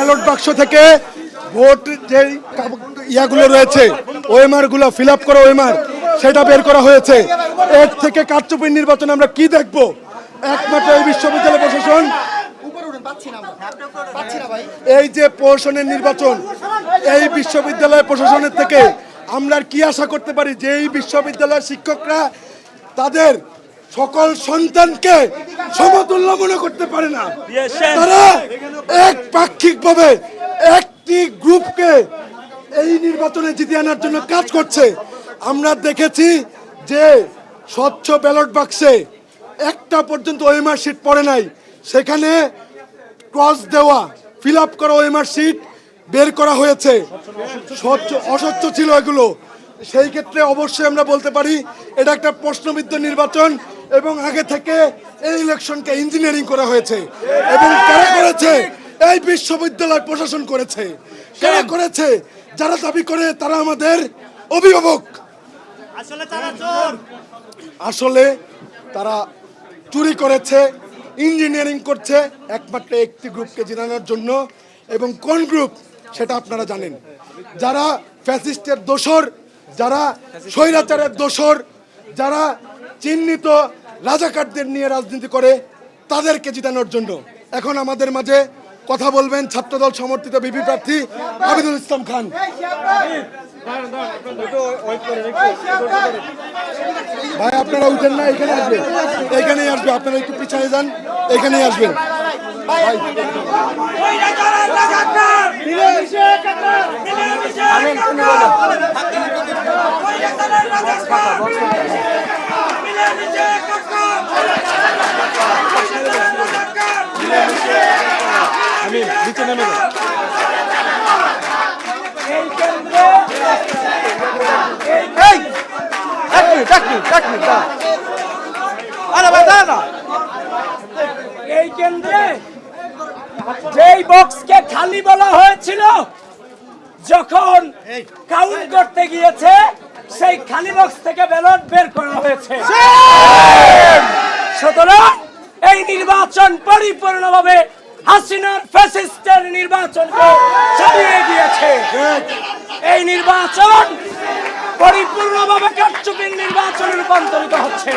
Ballot বাক্স থেকে vote যে ইয়াগুলো রয়েছে ওএমআর ফিল আপ করা ওএমআর সেটা বের করা হয়েছে। এর থেকে কারচুপির নির্বাচন আমরা কি দেখব? একমাত্র এই বিশ্ববিদ্যালয় প্রশাসন, এই যে প্রশাসনের নির্বাচন, এই বিশ্ববিদ্যালয় প্রশাসনের থেকে আমরা কি আশা করতে পারি? যে এই বিশ্ববিদ্যালয়ের শিক্ষকরা তাদের সকল সন্তানকে সমতুল্য মনে করতে পারে না। তারা একপাক্ষিকভাবে একটি গ্রুপকে এই নির্বাচনে জিতে আনার জন্য কাজ করছে। আমরা দেখেছি যে স্বচ্ছ ব্যালট বাক্সে একটা পর্যন্ত ওএমআর শিট পড়ে নাই, সেখানে ক্রস দেওয়া ফিল আপ করা ওএমআর শিট বের করা হয়েছে। স্বচ্ছ অস্বচ্ছ ছিল এগুলো। সেই ক্ষেত্রে অবশ্যই আমরা বলতে পারি এটা একটা প্রশ্নবিদ্ধ নির্বাচন এবং আগে থেকে এই ইলেকশনকে ইঞ্জিনিয়ারিং করা হয়েছে। এবং কারা করেছে? এই বিশ্ববিদ্যালয় প্রশাসন করেছে। কারা করেছে? যারা দাবি করে তারা আমাদের অভিভাবক, আসলে তারা চুরি করেছে, ইঞ্জিনিয়ারিং করছে একমাত্র একটি গ্রুপকে জিতানোর জন্য। এবং কোন গ্রুপ সেটা আপনারা জানেন। যারা ফ্যাসিস্টের দোসর, যারা স্বৈরাচারের দোসর, যারা চিহ্নিত রাজাকারদের নিয়ে রাজনীতি করে, তাদেরকে জিতানোর জন্য। এখন আমাদের মাঝে কথা বলবেন ছাত্রদল সমর্থিত বিপি প্রার্থী আবিদুল ইসলাম খান। ভাই আপনারা উঠেন না, এখানে আসবেন, এখানেই আসবে। আপনারা একটু পিছনে যান, এখানেই আসবেন। আমি নিচে নেমে যাই। এই কেন্দ্রে যেই বক্সকে খালি বলা হয়েছিল, যখন কাউন্ট করতে গিয়েছে সেই খালি বক্স থেকে ব্যালট বের করা হয়েছে। সুতরাং এই নির্বাচন পরিপূর্ণভাবে হাসিনার ফ্যাসিস্টের নির্বাচনকে ছাড়িয়ে গিয়েছে। এই নির্বাচন পরিপূর্ণভাবে কারচুপির নির্বাচনে রূপান্তরিত হচ্ছে।